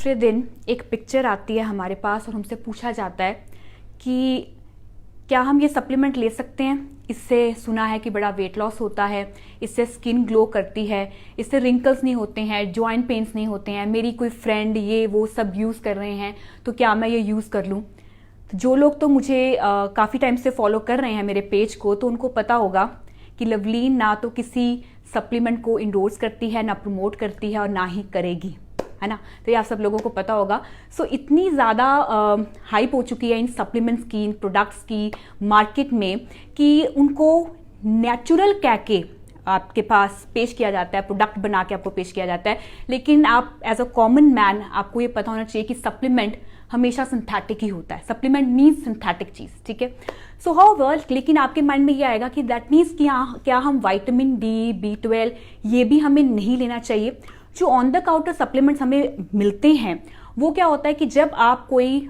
दूसरे दिन एक पिक्चर आती है हमारे पास और हमसे पूछा जाता है कि क्या हम ये सप्लीमेंट ले सकते हैं, इससे सुना है कि बड़ा वेट लॉस होता है, इससे स्किन ग्लो करती है, इससे रिंकल्स नहीं होते हैं, जॉइंट पेन्स नहीं होते हैं, मेरी कोई फ्रेंड ये वो सब यूज़ कर रहे हैं तो क्या मैं ये यूज़ कर लूँ। तो जो लोग तो मुझे काफ़ी टाइम से फॉलो कर रहे हैं मेरे पेज को, तो उनको पता होगा कि लवलीन ना तो किसी सप्लीमेंट को इंडोर्स करती है, ना प्रमोट करती है और ना ही करेगी, है ना। तो ये आप सब लोगों को पता होगा। सो इतनी ज़्यादा हाइप हो चुकी है इन सप्लीमेंट्स की, इन प्रोडक्ट्स की मार्केट में कि उनको नेचुरल कह के आपके पास पेश किया जाता है, प्रोडक्ट बना के आपको पेश किया जाता है। लेकिन आप एज अ कॉमन मैन आपको ये पता होना चाहिए कि सप्लीमेंट हमेशा सिंथेटिक ही होता है। सप्लीमेंट मीन्स सिंथेटिक चीज़, ठीक है। सो हाउएवर, लेकिन आपके माइंड में ये आएगा कि दैट मीन्स कि क्या हम विटामिन डी, B12 ये भी हमें नहीं लेना चाहिए। जो ऑन द काउंटर सप्लीमेंट्स हमें मिलते हैं वो क्या होता है कि जब आप कोई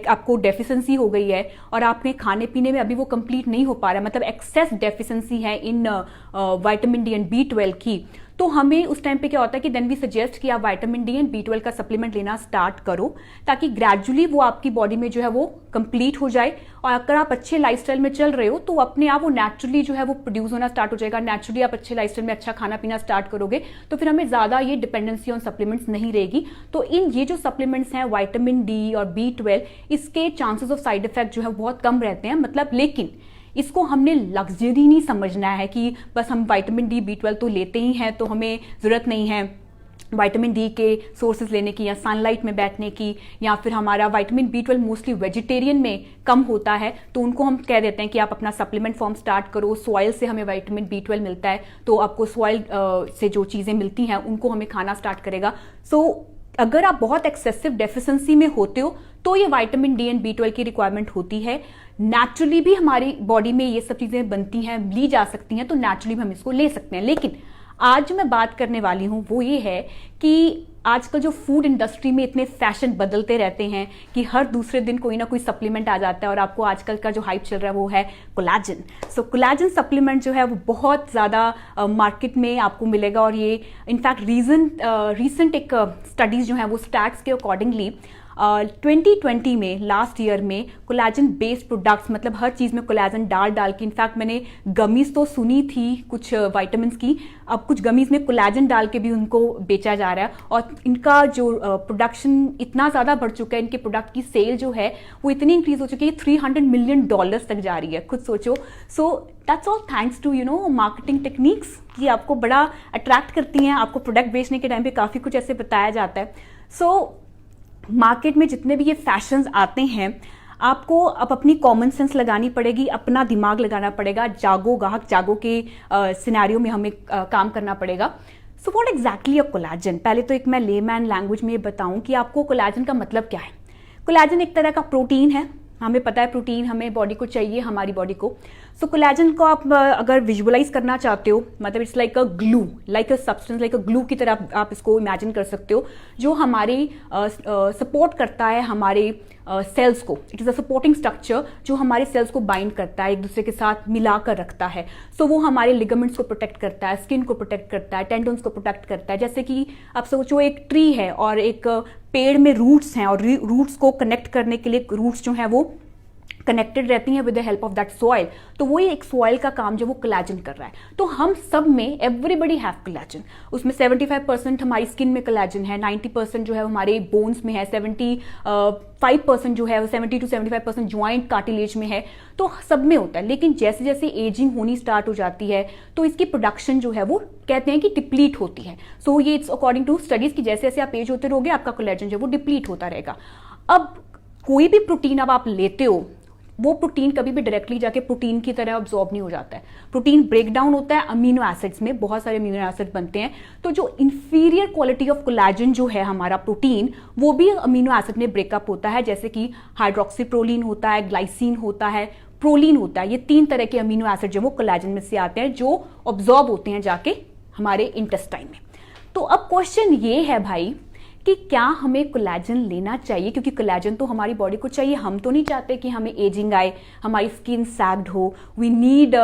आपको डेफिशिएंसी हो गई है और आपने खाने पीने में अभी वो कंप्लीट नहीं हो पा रहा है, मतलब एक्सेस डेफिशिएंसी है in vitamin D and B12 की, तो हमें उस टाइम पे क्या होता है कि देन वी सजेस्ट कि आप विटामिन डी एंड B12 का सप्लीमेंट लेना स्टार्ट करो, ताकि ग्रेजुअली वो आपकी बॉडी में जो है वो कंप्लीट हो जाए। और अगर आप अच्छे लाइफस्टाइल में चल रहे हो तो अपने आप वो नेचुरली जो है वो प्रोड्यूस होना स्टार्ट हो जाएगा। नेचुरली आप अच्छे लाइफस्टाइल में अच्छा खाना पीना स्टार्ट करोगे तो फिर हमें ज़्यादा ये डिपेंडेंसी ऑन सप्लीमेंट्स नहीं रहेगी। तो इन ये जो सप्लीमेंट्स हैं विटामिन डी और B12, इसके चांसेस ऑफ साइड इफेक्ट जो है बहुत कम रहते हैं, मतलब। लेकिन इसको हमने लग्जरी नहीं समझना है कि बस हम विटामिन डी, B12 तो लेते ही हैं तो हमें ज़रूरत नहीं है विटामिन डी के सोर्सेज लेने की या सनलाइट में बैठने की, या फिर हमारा विटामिन B12 मोस्टली वेजिटेरियन में कम होता है तो उनको हम कह देते हैं कि आप अपना सप्लीमेंट फॉर्म स्टार्ट करो। सॉइल से हमें विटामिन B12 मिलता है तो आपको सॉइल से जो चीज़ें मिलती हैं उनको हमें खाना स्टार्ट करेगा। सो अगर आप बहुत एक्सेसिव डेफिशिएंसी में होते हो तो ये विटामिन डी एंड B12 की रिक्वायरमेंट होती है। नेचुरली भी हमारी बॉडी में ये सब चीज़ें बनती हैं, ली जा सकती हैं, तो नेचुरली भी हम इसको ले सकते हैं। लेकिन आज जो मैं बात करने वाली हूँ वो ये है कि आजकल जो फूड इंडस्ट्री में इतने फैशन बदलते रहते हैं कि हर दूसरे दिन कोई ना कोई सप्लीमेंट आ जाता है, और आपको आजकल का जो हाइप चल रहा है वो है कोलाजन। सो कोलाजन सप्लीमेंट जो है वो बहुत ज़्यादा मार्केट में आपको मिलेगा, और ये इनफैक्ट रीसेंट एक स्टडीज़ जो है वो स्टैट्स के अकॉर्डिंगली 2020 में, लास्ट ईयर में, कोलाजन बेस्ड प्रोडक्ट्स, मतलब हर चीज़ में कोलाजन डाल के, इनफैक्ट मैंने गमीज तो सुनी थी कुछ विटामिन की, अब कुछ गमीज में कोलाजन डाल के भी उनको बेचा जा रहा है, और इनका जो प्रोडक्शन इतना ज़्यादा बढ़ चुका है, इनके प्रोडक्ट की सेल जो है वो इतनी इंक्रीज हो चुकी है, $300 मिलियन तक जा रही है, खुद सोचो। So that's all thanks to marketing techniques कि आपको बड़ा अट्रैक्ट करती हैं, आपको प्रोडक्ट बेचने के टाइम पे काफ़ी कुछ ऐसे बताया जाता है। सो मार्केट में जितने भी ये फैशंस आते हैं, आपको अब अपनी कॉमन सेंस लगानी पड़ेगी, अपना दिमाग लगाना पड़ेगा, जागो ग्राहक जागो के सिनेरियो में हमें काम करना पड़ेगा। So what exactly a collagen, पहले तो एक मैं लेमैन लैंग्वेज में ये बताऊं कि आपको कोलाजन का मतलब क्या है। कोलाजन एक तरह का प्रोटीन है, हमें पता है प्रोटीन हमें बॉडी को चाहिए, हमारी बॉडी को। सो कोलाजन को आप अगर विजुअलाइज करना चाहते हो, मतलब it's like a glue, like a substance, like a glue की तरह आप इसको इमेजिन कर सकते हो, जो हमारी सपोर्ट करता है हमारे सेल्स को। It is a supporting structure जो हमारे सेल्स को बाइंड करता है, एक दूसरे के साथ मिला कर रखता है। सो वो हमारे लिगामेंट्स को प्रोटेक्ट करता है, स्किन को प्रोटेक्ट करता है, टेंडन्स को प्रोटेक्ट करता है। जैसे कि आप सोचो एक ट्री है और एक पेड़ में रूट्स हैं, और रूट्स को कनेक्ट करने के लिए रूट्स जो है वो कनेक्टेड रहती हैं with the help of that soil, तो वो ये एक सॉइल का काम जो वो कोलाजन कर रहा है। तो हम सब में एवरीबडी हैव कोलाजन, उसमें 75% हमारी स्किन में कोलाजन है, 90% जो है हमारे बोन्स में है, 75% जो है 70 to 75% ज्वाइंट कार्टिलेज में है, तो सब में होता है। लेकिन जैसे जैसे एजिंग होनी स्टार्ट हो जाती है तो इसकी प्रोडक्शन जो है वो कहते हैं कि डिप्लीट होती है। सो ये इट्स अकॉर्डिंग टू स्टडीज कि जैसे जैसे आप एज होते रहोगे आपका कोलाजन जो है वो डिप्लीट होता रहेगा। अब कोई भी प्रोटीन अब आप लेते हो, वो प्रोटीन कभी भी डायरेक्टली जाके प्रोटीन की तरह अब्सॉर्ब नहीं हो जाता है। प्रोटीन ब्रेक डाउन होता है अमीनो एसिड्स में, बहुत सारे अमीनो एसिड बनते हैं। तो जो इंफीरियर क्वालिटी ऑफ कोलाजन जो है हमारा प्रोटीन, वो भी अमीनो एसिड में ब्रेकअप होता है, जैसे कि हाइड्रोक्सीप्रोलीन होता है, ग्लाइसिन होता है, प्रोलीन होता है। ये 3 तरह के अमीनो एसिड जो वो कोलाजन में से आते हैं, जो ऑब्जॉर्ब होते हैं जाके हमारे इंटेस्टाइन में। तो अब क्वेश्चन ये है भाई कि क्या हमें कोलाजन लेना चाहिए, क्योंकि कोलाजन तो हमारी बॉडी को चाहिए। हम तो नहीं चाहते कि हमें एजिंग आए, हमारी स्किन सैग्ड हो, वी नीड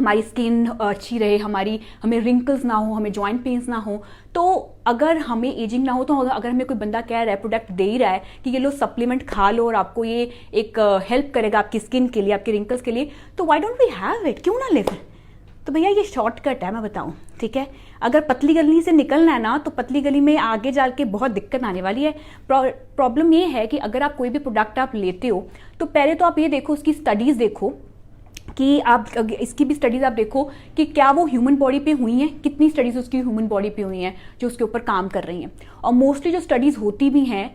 हमारी स्किन अच्छी रहे, हमें रिंकल्स ना हो, हमें जॉइंट पेन्स ना हो। तो अगर हमें एजिंग ना हो, तो अगर हमें कोई बंदा कह रहा है, प्रोडक्ट दे ही रहा है कि ये लो सप्लीमेंट खा लो और आपको ये एक हेल्प करेगा आपकी स्किन के लिए, आपके रिंकल्स के लिए, तो why don't we have it, क्यों ना ले फिर। तो भैया ये शॉर्टकट है, मैं बताऊं, ठीक है। अगर पतली गली से निकलना है ना, तो पतली गली में आगे जाके के बहुत दिक्कत आने वाली है। प्रॉब्लम ये है कि अगर आप कोई भी प्रोडक्ट आप लेते हो, तो पहले तो आप ये देखो, उसकी स्टडीज देखो कि आप इसकी भी स्टडीज आप देखो कि क्या वो ह्यूमन बॉडी पे हुई हैं, कितनी स्टडीज उसकी ह्यूमन बॉडी पे हुई हैं जो उसके ऊपर काम कर रही हैं। और मोस्टली जो स्टडीज होती भी हैं,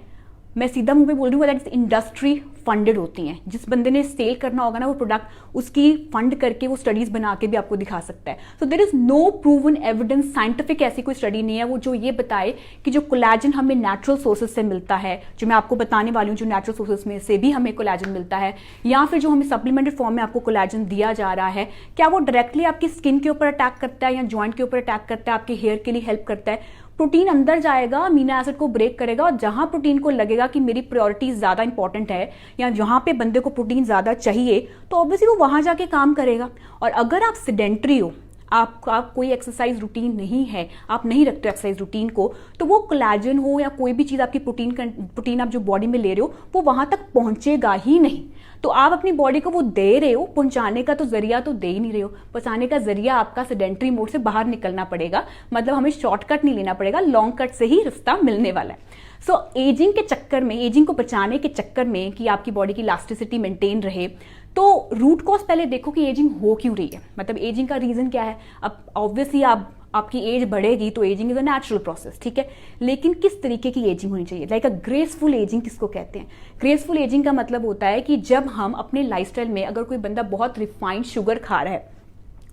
मैं सीधा मुंह पे बोल रही हूँ, दैट इंडस्ट्री फंडेड होती हैं। जिस बंदे ने सेल करना होगा ना वो प्रोडक्ट, उसकी फंड करके वो स्टडीज बना के भी आपको दिखा सकता है। So there is no proven evidence, scientific ऐसी कोई स्टडी नहीं है वो जो ये बताए कि जो कोलैजन हमें नेचुरल सोर्सेज से मिलता है, जो मैं आपको बताने वाली हूँ, जो नेचुरल सोर्सेज में से भी हमें कोलैजन मिलता है, या फिर जो हमें सप्लीमेंटेड फॉर्म में आपको कोलैजन दिया जा रहा है, क्या वो डायरेक्टली आपकी स्किन के ऊपर अटैक करता है या ज्वाइंट के ऊपर अटैक करता है, आपके हेयर के लिए हेल्प करता है। प्रोटीन अंदर जाएगा, अमीनो एसिड को ब्रेक करेगा, और जहां प्रोटीन को लगेगा कि मेरी प्रायोरिटी ज्यादा इंपॉर्टेंट है या जहां पे बंदे को प्रोटीन ज्यादा चाहिए, तो ऑब्वियसली वो वहां जाके काम करेगा। और अगर आप सेडेंट्री हो, आपका कोई एक्सरसाइज रूटीन नहीं है, आप नहीं रखते हो एक्सरसाइज रूटीन को, तो वो कोलैजन हो या कोई भी चीज आपकी प्रोटीन आप जो बॉडी में ले रहे हो, वो वहां तक पहुंचेगा ही नहीं। तो आप अपनी बॉडी को वो दे रहे हो, पहुंचाने का तो जरिया तो दे ही नहीं रहे हो। पहुंचाने का जरिया आपका सेडेंट्री मोड से बाहर निकलना पड़ेगा, मतलब हमें शॉर्टकट नहीं लेना पड़ेगा, लॉन्ग कट से ही रास्ता मिलने वाला है। सो एजिंग के चक्कर में, एजिंग को बचाने के चक्कर में कि आपकी बॉडी की इलास्टिसिटी मेंटेन रहे, तो रूट कॉज पहले देखो कि एजिंग हो क्यों रही है, मतलब एजिंग का रीजन क्या है। अब ऑब्वियसली आपकी एज बढ़ेगी तो ageing is a natural process, ठीक है, लेकिन किस तरीके की एजिंग होनी चाहिए, लाइक अ ग्रेसफुल एजिंग किसको कहते हैं। ग्रेसफुल एजिंग का मतलब होता है कि जब हम अपने लाइफस्टाइल में, अगर कोई बंदा बहुत रिफाइंड शुगर खा रहा है,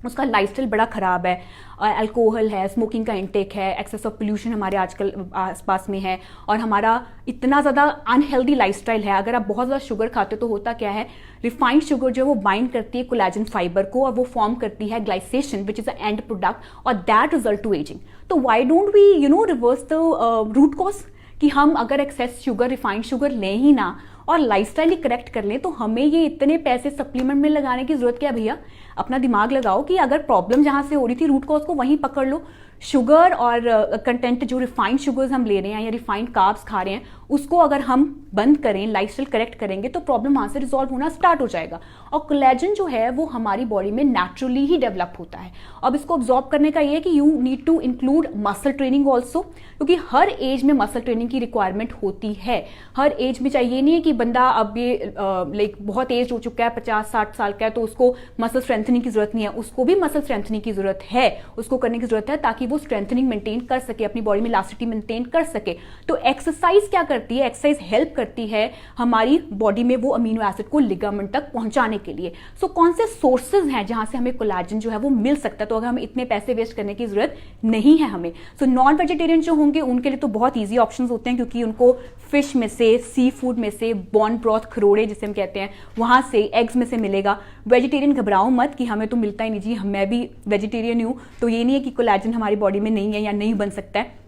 उसका लाइफस्टाइल बड़ा खराब है, अल्कोहल है, स्मोकिंग का इंटेक है, एक्सेस ऑफ पोल्यूशन हमारे आजकल आसपास में है, और हमारा इतना ज़्यादा अनहेल्दी लाइफस्टाइल है, अगर आप बहुत ज़्यादा शुगर खाते हो तो होता क्या है, रिफाइंड शुगर जो है वो बाइंड करती है कोलैजन फाइबर को, और वो फॉर्म करती है glycation which is a end product, और दैट रिजल्ट टू एजिंग। तो why don't we reverse the root cause, कि हम अगर एक्सेस शुगर, रिफाइंड शुगर लें ही ना और लाइफस्टाइल ही करेक्ट कर लें, तो हमें ये इतने पैसे सप्लीमेंट में लगाने की जरूरत क्या है भैया। अपना दिमाग लगाओ कि अगर प्रॉब्लम जहां से हो रही थी, रूट कॉज को वहीं पकड़ लो। शुगर और कंटेंट जो रिफाइंड शुगर्स हम ले रहे हैं या रिफाइंड कार्ब्स खा रहे हैं, उसको अगर हम बंद करें, लाइफस्टाइल करेक्ट करेंगे, तो प्रॉब्लम वहां से रिजॉल्व होना स्टार्ट हो जाएगा। और कोलेजन जो है वो हमारी बॉडी में नेचुरली ही डेवलप होता है। अब इसको ऑब्जॉर्व करने का ये है कि you need to include muscle training also, क्योंकि हर एज में मसल ट्रेनिंग की रिक्वायरमेंट होती है। हर एज में चाहिए नहीं है कि बंदा अब ये लाइक बहुत एज हो चुका है, 50-60 साल का है, तो उसको मसल स्ट्रेंथनिंग की जरूरत नहीं है। उसको भी मसल स्ट्रेंथनिंग की जरूरत है, उसको करने की जरूरत है, ताकि वो स्ट्रेंथनिंग मेंटेन कर सके, अपनी बॉडी में इलास्टिसिटी मेंटेन कर सके। तो एक्सरसाइज क्या करती है, एक्सरसाइज हेल्प करती है हमारी बॉडी में वो अमीनो एसिड को लिगामेंट तक पहुंचाने के लिए। सो कौन से सोर्सेज हैं जहां से हमें कोलेजन जो है वो मिल सकता है, तो अगर हमें इतने पैसे वेस्ट करने की जरूरत नहीं है हमें। सो नॉन वेजिटेरियन जो होंगे उनके लिए तो बहुत ईजी ऑप्शंस होते हैं, क्योंकि उनको फिश में से, सी फूड में से, बॉन ब्रॉथ, खरोड़े जिसे हम कहते हैं, वहां से, एग्स में से मिलेगा। वेजिटेरियन घबराओ मत कि हमें तो मिलता ही नहीं जी, मैं भी वेजिटेरियन हूं, तो ये नहीं है कि कोलेजन हमारी बॉडी में नहीं है या नहीं बन सकता है।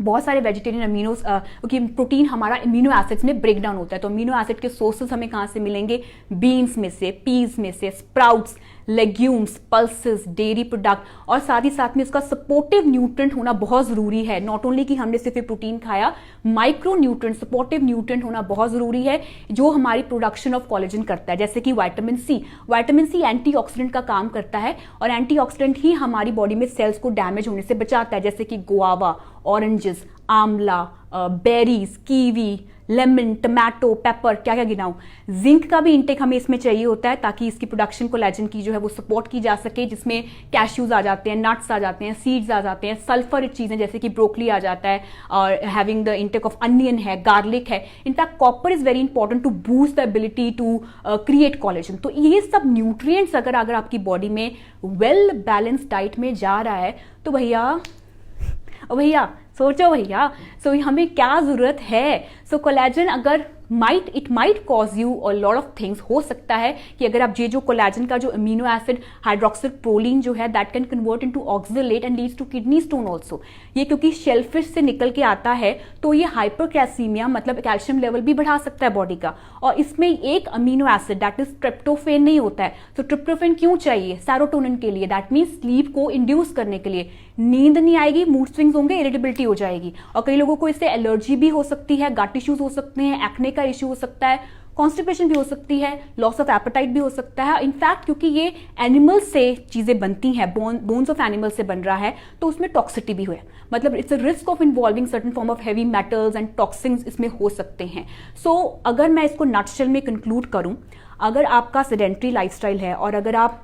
बहुत सारे वेजिटेरियन अमीनोस, क्योंकि प्रोटीन हमारा अमीनो एसिड्स में ब्रेक डाउन होता है, तो अमीनो एसिड के सोर्सेस हमें कहां से मिलेंगे, बीन्स में से, पीज में से, sprouts, legumes, pulses, dairy product, और साथ ही साथ में इसका सपोर्टिव न्यूट्रिएंट होना बहुत जरूरी है। नॉट ओनली कि हमने सिर्फ प्रोटीन खाया, माइक्रो न्यूट्रिएंट, सपोर्टिव न्यूट्रिएंट होना बहुत जरूरी है, जो हमारी प्रोडक्शन ऑफ कोलेजन करता है। जैसे कि vitamin C, vitamin C antioxidant का काम करता है, और एंटीऑक्सीडेंट ही हमारी बॉडी में सेल्स को डैमेज होने से बचाता है। जैसे कि गुआवा, ऑरेंजेस, आंवला, berries, kiwi, lemon, tomato, paper, क्या क्या गिनाऊं। जिंक का भी इंटेक हमें इसमें चाहिए होता है, ताकि इसकी प्रोडक्शन कोलेजन की जो है वो सपोर्ट की जा सके, जिसमें कैश्यूज आ जाते हैं, नट्स आ जाते हैं, सीड्स आ जाते हैं, सल्फर चीजें जैसे कि ब्रोकली आ जाता है, और having the intake of onion है, गार्लिक है। In fact copper is very important to boost the ability to create collagen. तो ये सब न्यूट्रिएंट्स अगर आपकी बॉडी में वेल बैलेंस डाइट में जा रहा है, तो भैया सोचो भैया, सो हमें क्या जरूरत है। सो कोलेजन अगर it might cause you a lot of things. हो सकता है कि अगर आप जो कोलेजन का जो अमीनो एसिड हाइड्रोक्सिल प्रोलीन जो है that can convert into oxalate and leads to kidney stone also. ये क्योंकि शेलफिश से निकल के आता है तो ये हाइपरकैल्सीमिया मतलब कैल्शियम लेवल भी बढ़ा सकता है बॉडी का। और इसमें एक amino acid that is tryptophan नहीं होता है। तो ट्रिप्टोफेन क्यों चाहिए? सेरोटोनिन के लिए, दैट मीन्स स्लीप को इंड्यूस करने के लिए। नींद नहीं आएगी, मूड स्विंग्स होंगे, इरिटेबिलिटी हो जाएगी। और कई लोगों को इससे एलर्जी भी हो सकती है, गट इश्यूज हो सकते हैं, एक्ने का इश्यू हो सकता है, कॉन्स्टिपेशन भी हो सकती है, लॉस ऑफ एपेटाइट भी हो सकता है। इनफैक्ट क्योंकि ये एनिमल से चीजें बनती हैं, बोन्स ऑफ एनिमल से बन रहा है, तो उसमें टॉक्सिटी भी हुआ, मतलब it's a risk of involving certain form of heavy metals and toxins इसमें हो सकते हैं। सो अगर मैं इसको नटशेल में कंक्लूड करूं, अगर आपका सेडेंट्री लाइफस्टाइल है और अगर आप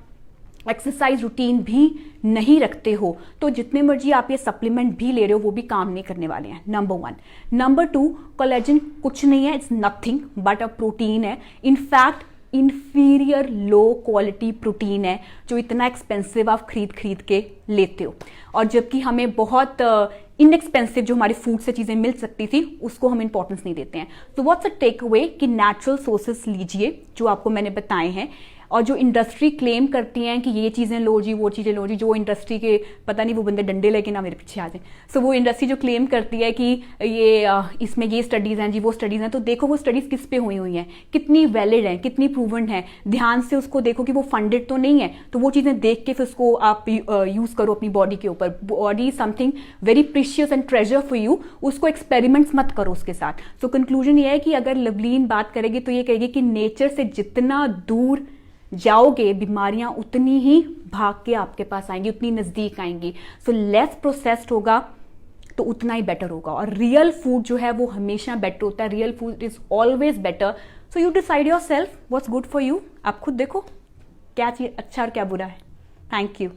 एक्सरसाइज रूटीन भी नहीं रखते हो तो जितने मर्जी आप ये सप्लीमेंट भी ले रहे हो वो भी काम नहीं करने वाले हैं, नंबर 1। नंबर 2, कोलेजन कुछ नहीं है, it's nothing but a protein है। In fact inferior low quality protein है जो इतना एक्सपेंसिव आप खरीद के लेते हो, और जबकि हमें बहुत इनएक्सपेंसिव जो हमारे फूड से चीजें मिल सकती थी उसको हम इंपॉर्टेंस नहीं देते हैं। तो व्हाट्स अ टेक अवे कि नेचुरल सोर्सेस लीजिए जो आपको मैंने बताए हैं, और जो इंडस्ट्री क्लेम करती हैं कि ये चीज़ें लो जी, वो चीज़ें लो जी, जो इंडस्ट्री के पता नहीं वो बंदे डंडे लेके ना मेरे पीछे आ जाए। सो वो इंडस्ट्री जो क्लेम करती है कि ये इसमें ये स्टडीज़ हैं जी, वो स्टडीज़ हैं, तो देखो वो स्टडीज़ किस पे हुई हैं, कितनी वैलिड हैं, कितनी प्रूवन है, ध्यान से उसको देखो कि वो फंडेड तो नहीं है। तो वो चीज़ें देख के फिर उसको आप यूज़ करो अपनी बॉडी के ऊपर। Body something very precious and treasure for you, उसको एक्सपेरिमेंट्स मत करो उसके साथ। सो कंक्लूजन ये है कि अगर लवलीन बात करेगी तो ये कहेगी कि नेचर से जितना दूर जाओगे बीमारियां उतनी ही भाग के आपके पास आएंगी, उतनी नजदीक आएंगी। सो लेस प्रोसेस्ड होगा तो उतना ही बेटर होगा, और रियल फूड जो है वो हमेशा बेटर होता है। Real food is always better. So you decide your self what's good for you. आप खुद देखो क्या चीज अच्छा और क्या बुरा है। Thank you.